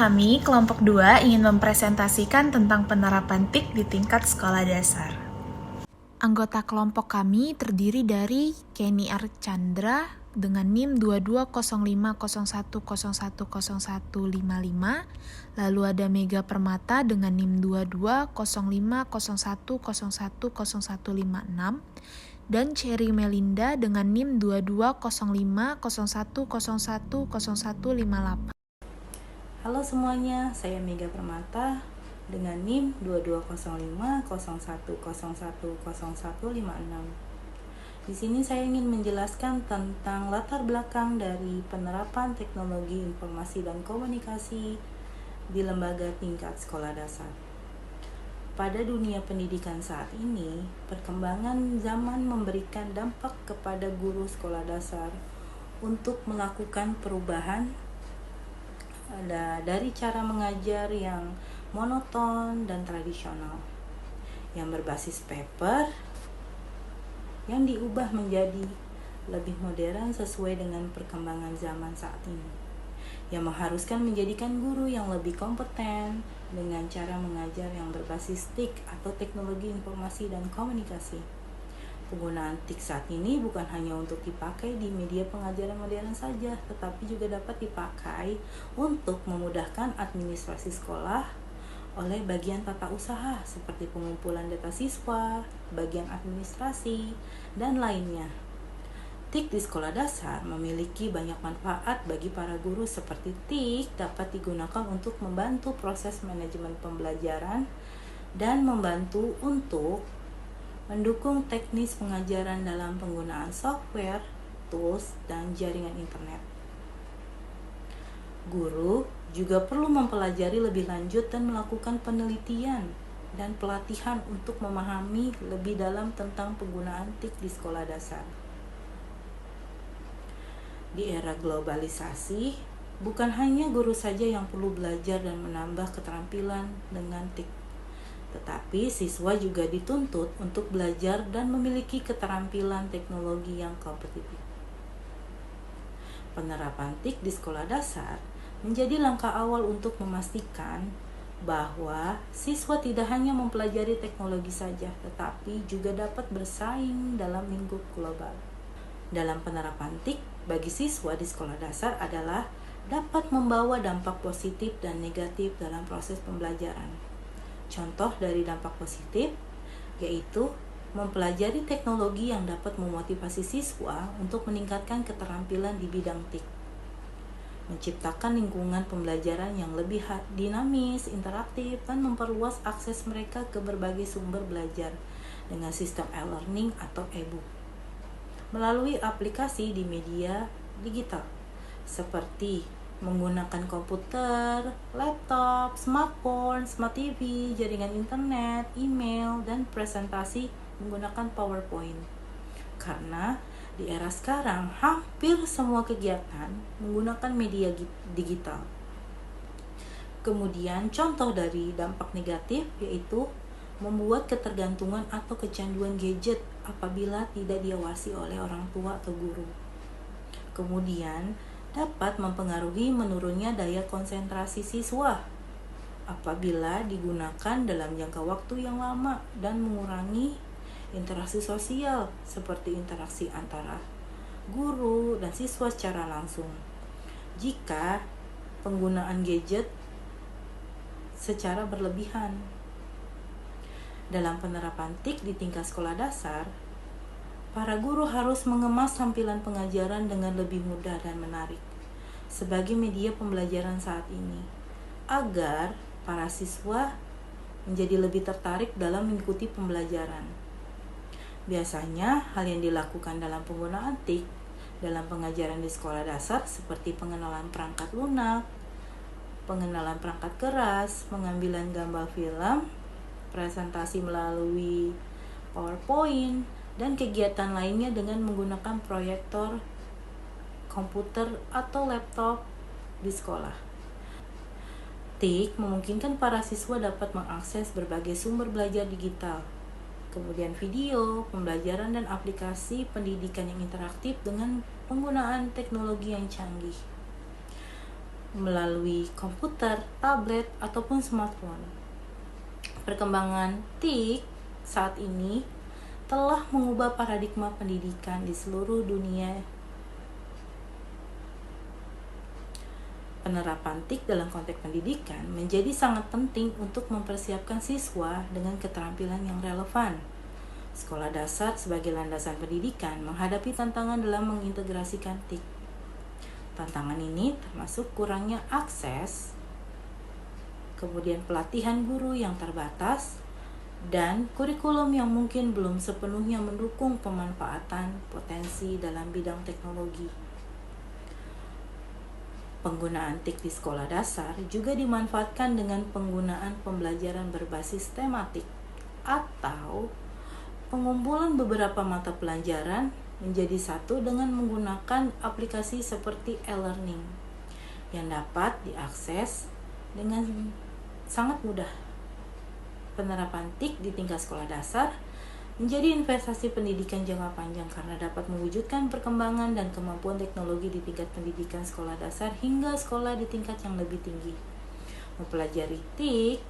kami, kelompok 2, ingin mempresentasikan tentang penerapan TIK di tingkat sekolah dasar. Anggota kelompok kami terdiri dari Kenny Archandra dengan NIM 220501010155, lalu ada Mega Permata dengan NIM 220501010156, dan Cherry Melinda dengan NIM 220501010158. Halo semuanya, saya Mega Permata dengan NIM 220501010156. Di sini saya ingin menjelaskan tentang latar belakang dari penerapan teknologi informasi dan komunikasi di lembaga tingkat sekolah dasar. Pada dunia pendidikan saat ini, perkembangan zaman memberikan dampak kepada guru sekolah dasar untuk melakukan perubahan dari cara mengajar yang monoton dan tradisional, yang berbasis paper, yang diubah menjadi lebih modern sesuai dengan perkembangan zaman saat ini, yang mengharuskan menjadikan guru yang lebih kompeten dengan cara mengajar yang berbasis TIK atau teknologi informasi dan komunikasi. Penggunaan TIK saat ini bukan hanya untuk dipakai di media pengajaran modern saja, tetapi juga dapat dipakai untuk memudahkan administrasi sekolah oleh bagian tata usaha seperti pengumpulan data siswa, bagian administrasi, dan lainnya. TIK di sekolah dasar memiliki banyak manfaat bagi para guru seperti TIK dapat digunakan untuk membantu proses manajemen pembelajaran dan membantu untuk mendukung teknis pengajaran dalam penggunaan software, tools, dan jaringan internet. Guru juga perlu mempelajari lebih lanjut dan melakukan penelitian dan pelatihan untuk memahami lebih dalam tentang penggunaan TIK di sekolah dasar. Di era globalisasi, bukan hanya guru saja yang perlu belajar dan menambah keterampilan dengan TIK, tetapi siswa juga dituntut untuk belajar dan memiliki keterampilan teknologi yang kompetitif. Penerapan TIK di sekolah dasar menjadi langkah awal untuk memastikan bahwa siswa tidak hanya mempelajari teknologi saja, tetapi juga dapat bersaing dalam lingkup global. Dalam penerapan TIK bagi siswa di sekolah dasar adalah dapat membawa dampak positif dan negatif dalam proses pembelajaran. Contoh dari dampak positif yaitu mempelajari teknologi yang dapat memotivasi siswa untuk meningkatkan keterampilan di bidang TIK, menciptakan lingkungan pembelajaran yang lebih dinamis, interaktif, dan memperluas akses mereka ke berbagai sumber belajar dengan sistem e-learning atau e-book melalui aplikasi di media digital seperti menggunakan komputer, laptop, smartphone, smart TV, jaringan internet, email, dan presentasi menggunakan PowerPoint. Karena di era sekarang hampir semua kegiatan menggunakan media digital. Kemudian contoh dari dampak negatif yaitu membuat ketergantungan atau kecanduan gadget apabila tidak diawasi oleh orang tua atau guru. Kemudian dapat mempengaruhi menurunnya daya konsentrasi siswa apabila digunakan dalam jangka waktu yang lama dan mengurangi interaksi sosial seperti interaksi antara guru dan siswa secara langsung. Jika penggunaan gadget secara berlebihan. Dalam penerapan TIK di tingkat sekolah dasar, para guru harus mengemas tampilan pengajaran dengan lebih mudah dan menarik sebagai media pembelajaran saat ini, agar para siswa menjadi lebih tertarik dalam mengikuti pembelajaran. Biasanya, hal yang dilakukan dalam penggunaan TIK dalam pengajaran di sekolah dasar seperti pengenalan perangkat lunak, pengenalan perangkat keras, pengambilan gambar film, presentasi melalui PowerPoint, dan kegiatan lainnya dengan menggunakan proyektor komputer atau laptop di sekolah. TIK memungkinkan para siswa dapat mengakses berbagai sumber belajar digital, kemudian video, pembelajaran, dan aplikasi pendidikan yang interaktif dengan penggunaan teknologi yang canggih. melalui komputer, tablet, ataupun smartphone. Perkembangan TIK saat ini telah mengubah paradigma pendidikan di seluruh dunia. Penerapan TIK dalam konteks pendidikan menjadi sangat penting untuk mempersiapkan siswa dengan keterampilan yang relevan. Sekolah dasar sebagai landasan pendidikan menghadapi tantangan dalam mengintegrasikan TIK. Tantangan ini termasuk kurangnya akses, kemudian pelatihan guru yang terbatas, dan kurikulum yang mungkin belum sepenuhnya mendukung pemanfaatan potensi dalam bidang teknologi. Penggunaan TIK di sekolah dasar juga dimanfaatkan dengan penggunaan pembelajaran berbasis tematik atau pengumpulan beberapa mata pelajaran menjadi satu dengan menggunakan aplikasi seperti e-learning yang dapat diakses dengan sangat mudah. Penerapan TIK di tingkat sekolah dasar menjadi investasi pendidikan jangka panjang karena dapat mewujudkan perkembangan dan kemampuan teknologi di tingkat pendidikan sekolah dasar hingga sekolah di tingkat yang lebih tinggi. Mempelajari TIK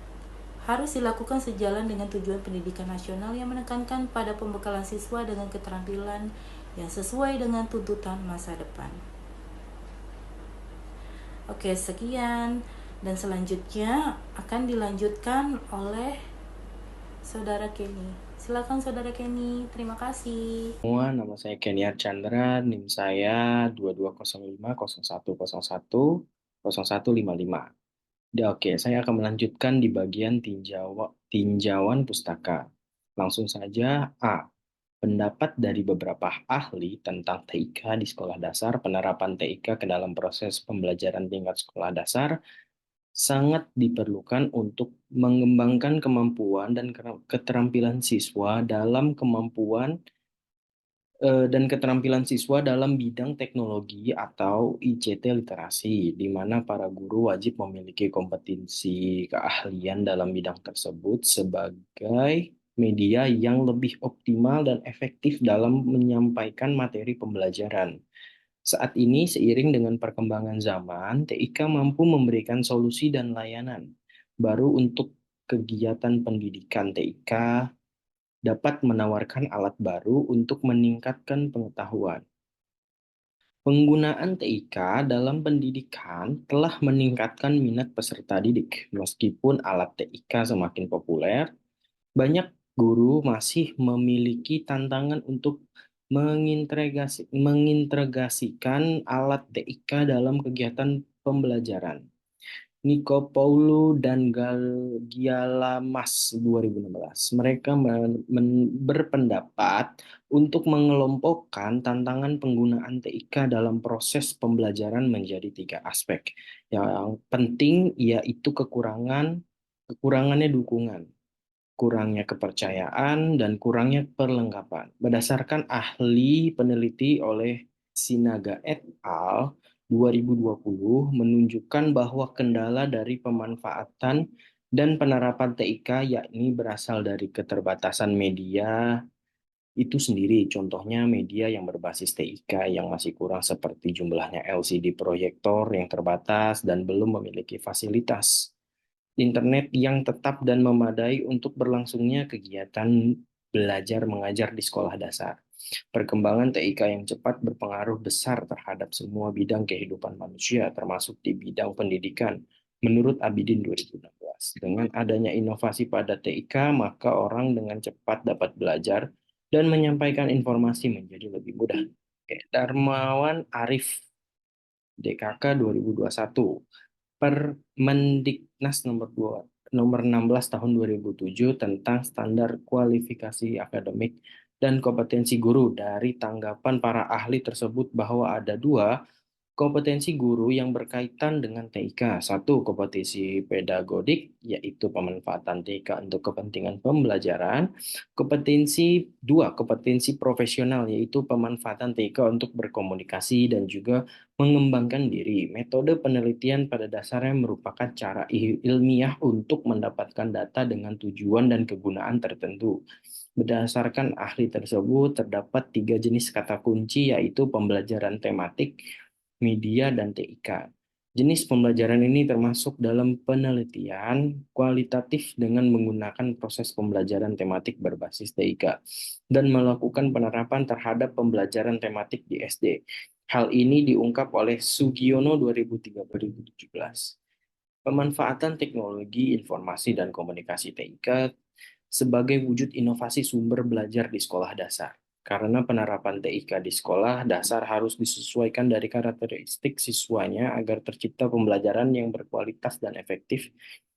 harus dilakukan sejalan dengan tujuan pendidikan nasional yang menekankan pada pembekalan siswa dengan keterampilan yang sesuai dengan tuntutan masa depan. Oke, sekian. Dan selanjutnya akan dilanjutkan oleh Saudara Kenny. Silakan Saudara Kenny, terima kasih. Semua, nama saya Kenny Archandra, NIM saya 220501010155. Oke, saya akan melanjutkan di bagian tinjauan pustaka. Langsung saja, A. Pendapat dari beberapa ahli tentang TIK di sekolah dasar, penerapan TIK ke dalam proses pembelajaran tingkat sekolah dasar sangat diperlukan untuk mengembangkan kemampuan dan keterampilan siswa dalam dan keterampilan siswa dalam bidang teknologi atau ICT literasi, di mana para guru wajib memiliki kompetensi keahlian dalam bidang tersebut sebagai media yang lebih optimal dan efektif dalam menyampaikan materi pembelajaran. Saat ini, seiring dengan perkembangan zaman, TIK mampu memberikan solusi dan layanan baru untuk kegiatan pendidikan. TIK dapat menawarkan alat baru untuk meningkatkan pengetahuan. Penggunaan TIK dalam pendidikan telah meningkatkan minat peserta didik. Meskipun alat TIK semakin populer, banyak guru masih memiliki tantangan untuk mengintegrasikan alat TIK dalam kegiatan pembelajaran. Nikopoulos dan Gialamas 2016. Mereka berpendapat untuk mengelompokkan tantangan penggunaan TIK dalam proses pembelajaran menjadi tiga aspek. Yang penting yaitu kekurangannya dukungan, kurangnya kepercayaan, dan kurangnya perlengkapan. Berdasarkan ahli peneliti oleh Sinaga et al. 2020 menunjukkan bahwa kendala dari pemanfaatan dan penerapan TIK yakni berasal dari keterbatasan media itu sendiri. Contohnya media yang berbasis TIK yang masih kurang seperti jumlahnya LCD proyektor yang terbatas dan belum memiliki fasilitas internet yang tetap dan memadai untuk berlangsungnya kegiatan belajar mengajar di sekolah dasar. Perkembangan TIK yang cepat berpengaruh besar terhadap semua bidang kehidupan manusia, termasuk di bidang pendidikan. Menurut Abidin 2016, dengan adanya inovasi pada TIK, maka orang dengan cepat dapat belajar dan menyampaikan informasi menjadi lebih mudah. Darmawan Arif, DKK 2021. Permendiknas nomor 16 tahun 2007 tentang standar kualifikasi akademik dan kompetensi guru. Dari tanggapan para ahli tersebut bahwa ada dua kompetensi guru yang berkaitan dengan TIK. Satu, kompetensi pedagodik, yaitu pemanfaatan TIK untuk kepentingan pembelajaran. Kompetensi profesional, yaitu pemanfaatan TIK untuk berkomunikasi dan juga mengembangkan diri. Metode penelitian pada dasarnya merupakan cara ilmiah untuk mendapatkan data dengan tujuan dan kegunaan tertentu. Berdasarkan ahli tersebut, terdapat tiga jenis kata kunci, yaitu pembelajaran tematik, media, dan TIK. Jenis pembelajaran ini termasuk dalam penelitian kualitatif dengan menggunakan proses pembelajaran tematik berbasis TIK dan melakukan penerapan terhadap pembelajaran tematik di SD. Hal ini diungkap oleh Sugiono 2013-2017. Pemanfaatan teknologi informasi dan komunikasi TIK sebagai wujud inovasi sumber belajar di sekolah dasar. Karena penerapan TIK di sekolah dasar harus disesuaikan dari karakteristik siswanya agar tercipta pembelajaran yang berkualitas dan efektif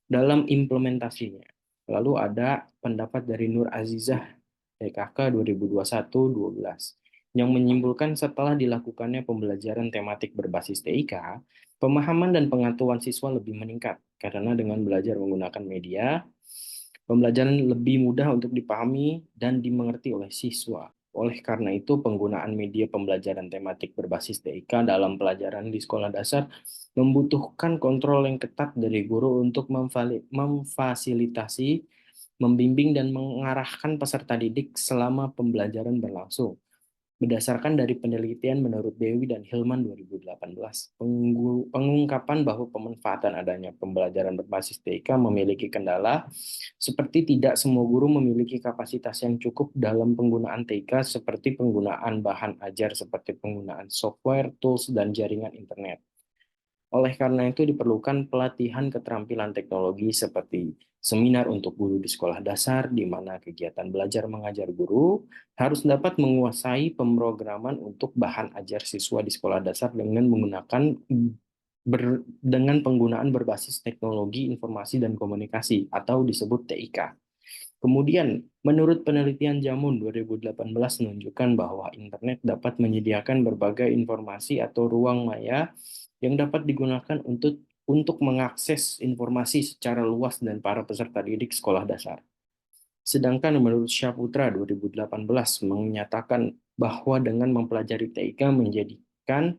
dalam implementasinya. Lalu ada pendapat dari Nur Azizah, PKK 2021-12, yang menyimpulkan setelah dilakukannya pembelajaran tematik berbasis TIK, pemahaman dan pengetahuan siswa lebih meningkat karena dengan belajar menggunakan media, pembelajaran lebih mudah untuk dipahami dan dimengerti oleh siswa. Oleh karena itu, penggunaan media pembelajaran tematik berbasis TIK dalam pelajaran di sekolah dasar membutuhkan kontrol yang ketat dari guru untuk memfasilitasi, membimbing, dan mengarahkan peserta didik selama pembelajaran berlangsung. Berdasarkan dari penelitian menurut Dewi dan Hilman 2018, pengungkapan bahwa pemanfaatan adanya pembelajaran berbasis TIK memiliki kendala, seperti tidak semua guru memiliki kapasitas yang cukup dalam penggunaan TIK, seperti penggunaan bahan ajar seperti penggunaan software, tools, dan jaringan internet. Oleh karena itu diperlukan pelatihan keterampilan teknologi seperti seminar untuk guru di sekolah dasar, di mana kegiatan belajar mengajar guru harus dapat menguasai pemrograman untuk bahan ajar siswa di sekolah dasar dengan menggunakan dengan penggunaan berbasis teknologi informasi dan komunikasi atau disebut TIK. Kemudian, menurut penelitian Jamun 2018 menunjukkan bahwa internet dapat menyediakan berbagai informasi atau ruang maya yang dapat digunakan untuk mengakses informasi secara luas dan para peserta didik sekolah dasar. Sedangkan menurut Syaputra 2018 menyatakan bahwa dengan mempelajari TIK menjadikan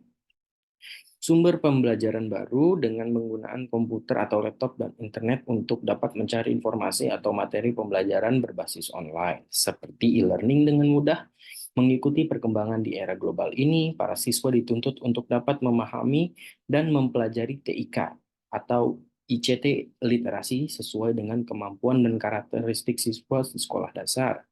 sumber pembelajaran baru dengan menggunakan komputer atau laptop dan internet untuk dapat mencari informasi atau materi pembelajaran berbasis online, seperti e-learning dengan mudah. Mengikuti perkembangan di era global ini, para siswa dituntut untuk dapat memahami dan mempelajari TIK atau ICT literasi sesuai dengan kemampuan dan karakteristik siswa di sekolah dasar.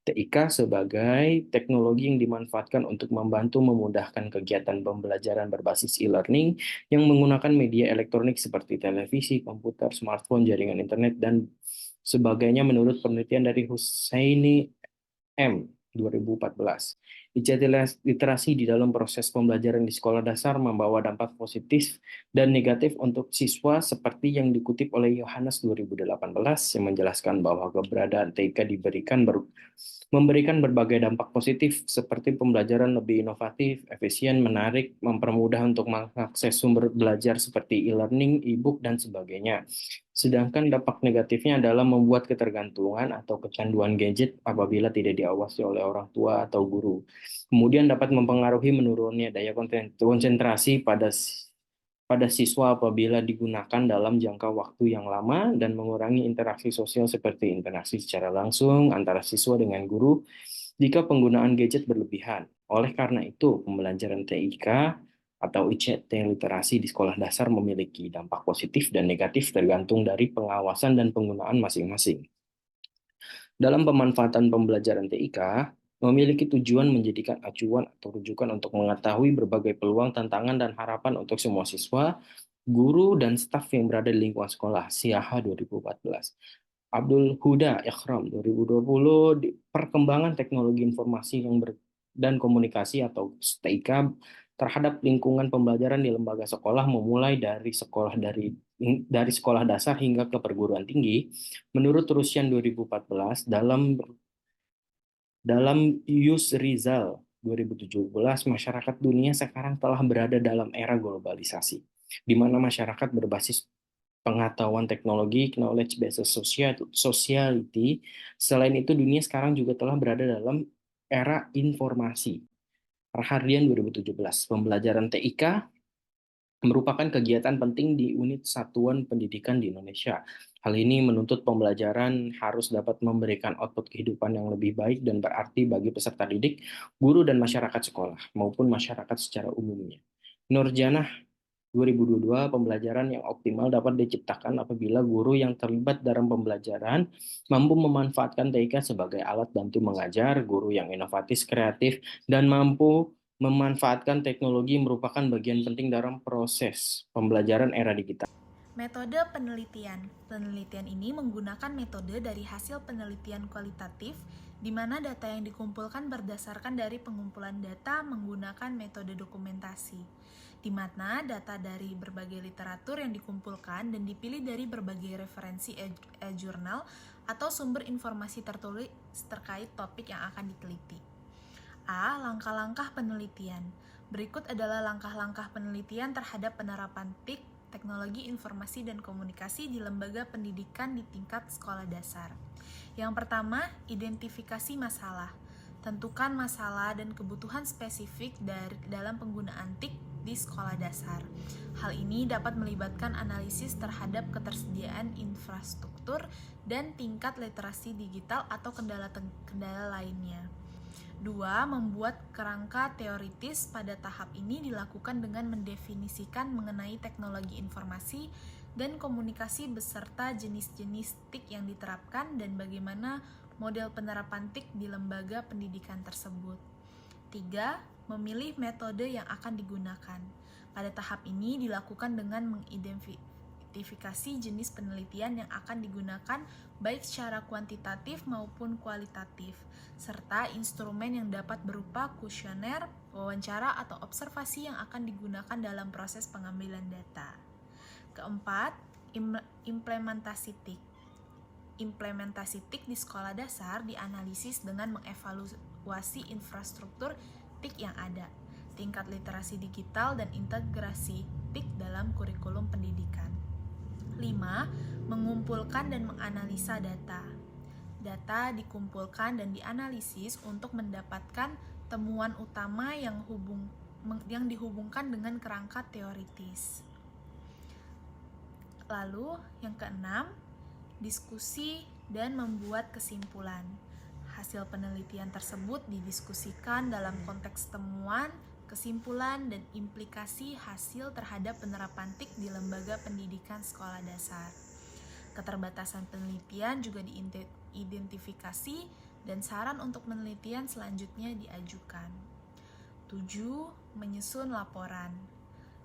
TIK sebagai teknologi yang dimanfaatkan untuk membantu memudahkan kegiatan pembelajaran berbasis e-learning yang menggunakan media elektronik seperti televisi, komputer, smartphone, jaringan internet, dan sebagainya menurut penelitian dari Husseini M. 2014. ICT literasi di dalam proses pembelajaran di sekolah dasar membawa dampak positif dan negatif untuk siswa seperti yang dikutip oleh Yohanes 2018 yang menjelaskan bahwa keberadaan TIK memberikan berbagai dampak positif seperti pembelajaran lebih inovatif, efisien, menarik, mempermudah untuk mengakses sumber belajar seperti e-learning, e-book, dan sebagainya. Sedangkan dampak negatifnya adalah membuat ketergantungan atau kecanduan gadget apabila tidak diawasi oleh orang tua atau guru. Kemudian dapat mempengaruhi menurunnya daya konsentrasi pada siswa apabila digunakan dalam jangka waktu yang lama dan mengurangi interaksi sosial seperti interaksi secara langsung antara siswa dengan guru jika penggunaan gadget berlebihan. Oleh karena itu, pembelajaran TIK atau ICT literasi di sekolah dasar memiliki dampak positif dan negatif tergantung dari pengawasan dan penggunaan masing-masing. Dalam pemanfaatan pembelajaran TIK, memiliki tujuan menjadikan acuan atau rujukan untuk mengetahui berbagai peluang, tantangan, dan harapan untuk semua siswa, guru, dan staf yang berada di lingkungan sekolah. Siaha 2014. Abdul Huda Ikhram 2020, perkembangan teknologi informasi dan komunikasi atau TIK terhadap lingkungan pembelajaran di lembaga sekolah memulai dari sekolah dasar hingga ke perguruan tinggi. Menurut Rusyan 2014 dalam Yusrizal 2017, masyarakat dunia sekarang telah berada dalam era globalisasi, di mana masyarakat berbasis pengetahuan teknologi, knowledge-based society. Selain itu, dunia sekarang juga telah berada dalam era informasi. Rahardian 2017, pembelajaran TIK merupakan kegiatan penting di unit satuan pendidikan di Indonesia. Hal ini menuntut pembelajaran harus dapat memberikan output kehidupan yang lebih baik dan berarti bagi peserta didik, guru, dan masyarakat sekolah, maupun masyarakat secara umumnya. Nurjanah 2022, pembelajaran yang optimal dapat diciptakan apabila guru yang terlibat dalam pembelajaran mampu memanfaatkan TIK sebagai alat bantu mengajar, guru yang inovatif, kreatif, dan mampu memanfaatkan teknologi merupakan bagian penting dalam proses pembelajaran era digital. Metode penelitian. Penelitian ini menggunakan metode dari hasil penelitian kualitatif, di mana data yang dikumpulkan berdasarkan dari pengumpulan data menggunakan metode dokumentasi, di mana data dari berbagai literatur yang dikumpulkan dan dipilih dari berbagai referensi e-jurnal atau sumber informasi tertulis terkait topik yang akan diteliti. A. Langkah-langkah penelitian. Berikut adalah langkah-langkah penelitian terhadap penerapan TIK, teknologi informasi dan komunikasi di lembaga pendidikan di tingkat sekolah dasar. Yang pertama, identifikasi masalah. Tentukan masalah dan kebutuhan spesifik dalam penggunaan TIK di sekolah dasar. Hal ini dapat melibatkan analisis terhadap ketersediaan infrastruktur dan tingkat literasi digital atau kendala lainnya. 2. Membuat kerangka teoritis. Pada tahap ini dilakukan dengan mendefinisikan mengenai teknologi informasi dan komunikasi beserta jenis-jenis TIK yang diterapkan dan bagaimana model penerapan TIK di lembaga pendidikan tersebut. 3. Memilih metode yang akan digunakan. Pada tahap ini dilakukan dengan mengidentifikasi jenis penelitian yang akan digunakan baik secara kuantitatif maupun kualitatif, serta instrumen yang dapat berupa kuesioner, wawancara, atau observasi yang akan digunakan dalam proses pengambilan data. Keempat, implementasi TIK. Implementasi TIK di sekolah dasar dianalisis dengan mengevaluasi infrastruktur TIK yang ada, tingkat literasi digital, dan integrasi TIK dalam kurikulum pendidikan. 5. Mengumpulkan dan menganalisa data. Data dikumpulkan dan dianalisis untuk mendapatkan temuan utama yang dihubungkan dengan kerangka teoritis. Lalu, yang keenam, diskusi dan membuat kesimpulan. Hasil penelitian tersebut didiskusikan dalam konteks temuan, kesimpulan, dan implikasi hasil terhadap penerapan TIK di lembaga pendidikan sekolah dasar. Keterbatasan penelitian juga diidentifikasi dan saran untuk penelitian selanjutnya diajukan. 7. Menyusun laporan.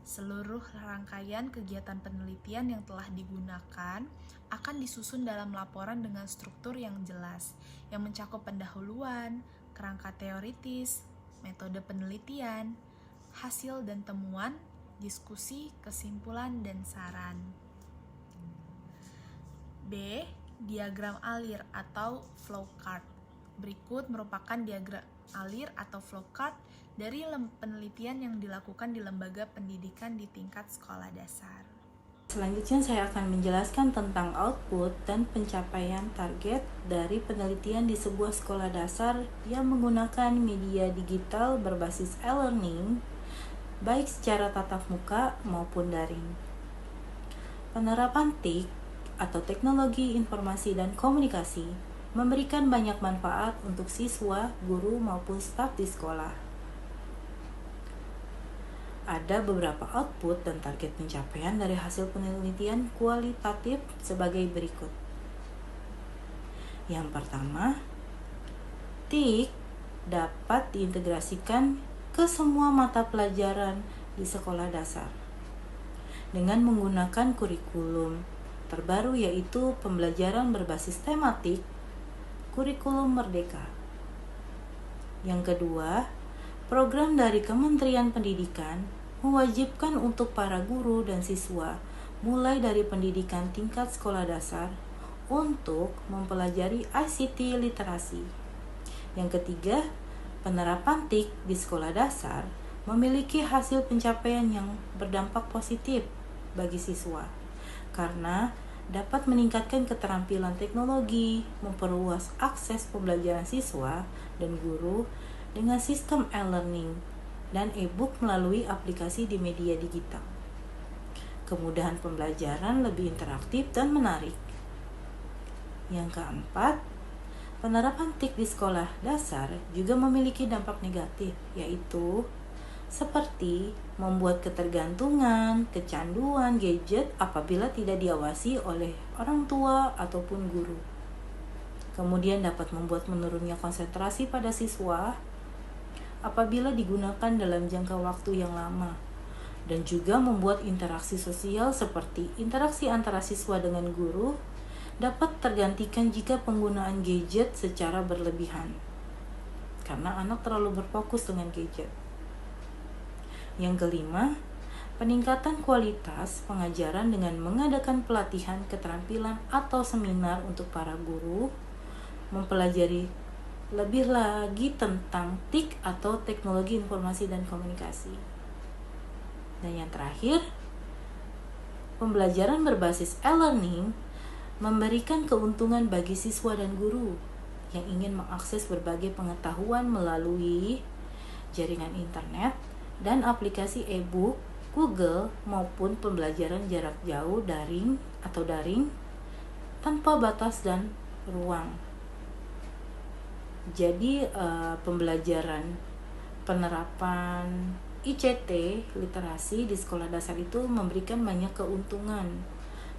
Seluruh rangkaian kegiatan penelitian yang telah digunakan akan disusun dalam laporan dengan struktur yang jelas, yang mencakup pendahuluan, kerangka teoritis, metode penelitian, hasil dan temuan, diskusi, kesimpulan, dan saran. B. Diagram alir atau flowchart. Berikut merupakan diagram alir atau flowchart dari penelitian yang dilakukan di lembaga pendidikan di tingkat sekolah dasar. Selanjutnya saya akan menjelaskan tentang output dan pencapaian target dari penelitian di sebuah sekolah dasar yang menggunakan media digital berbasis e-learning, baik secara tatap muka maupun daring. Penerapan TIK atau teknologi informasi dan komunikasi memberikan banyak manfaat untuk siswa, guru maupun staf di sekolah. Ada beberapa output dan target pencapaian dari hasil penelitian kualitatif sebagai berikut. Yang pertama, TIK dapat diintegrasikan ke semua mata pelajaran di sekolah dasar dengan menggunakan kurikulum terbaru, yaitu pembelajaran berbasis tematik, kurikulum merdeka. Yang kedua, program dari Kementerian Pendidikan mewajibkan untuk para guru dan siswa mulai dari pendidikan tingkat sekolah dasar untuk mempelajari ICT literasi. Yang ketiga, penerapan TIK di sekolah dasar memiliki hasil pencapaian yang berdampak positif bagi siswa karena dapat meningkatkan keterampilan teknologi, memperluas akses pembelajaran siswa dan guru dengan sistem e-learning dan e-book melalui aplikasi di media digital. Kemudahan pembelajaran lebih interaktif dan menarik. Yang keempat, penerapan TIK di sekolah dasar juga memiliki dampak negatif, yaitu seperti membuat ketergantungan, kecanduan gadget apabila tidak diawasi oleh orang tua ataupun guru. Kemudian dapat membuat menurunnya konsentrasi pada siswa apabila digunakan dalam jangka waktu yang lama, dan juga membuat interaksi sosial seperti interaksi antara siswa dengan guru dapat tergantikan jika penggunaan gadget secara berlebihan, karena anak terlalu berfokus dengan gadget. Yang kelima, peningkatan kualitas pengajaran dengan mengadakan pelatihan keterampilan atau seminar untuk para guru, mempelajari lebih lagi tentang TIK atau teknologi informasi dan komunikasi. Dan yang terakhir, pembelajaran berbasis e-learning memberikan keuntungan bagi siswa dan guru yang ingin mengakses berbagai pengetahuan melalui jaringan internet dan aplikasi e-book, Google, maupun pembelajaran jarak jauh daring tanpa batas dan ruang. Jadi pembelajaran penerapan ICT, literasi di sekolah dasar itu memberikan banyak keuntungan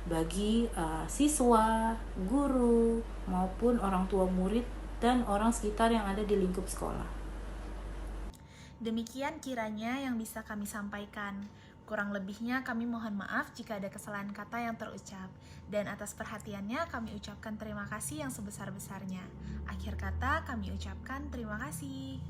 bagi siswa, guru, maupun orang tua murid dan orang sekitar yang ada di lingkup sekolah. Demikian kiranya yang bisa kami sampaikan. Kurang lebihnya kami mohon maaf jika ada kesalahan kata yang terucap. Dan atas perhatiannya kami ucapkan terima kasih yang sebesar-besarnya. Akhir kata kami ucapkan terima kasih.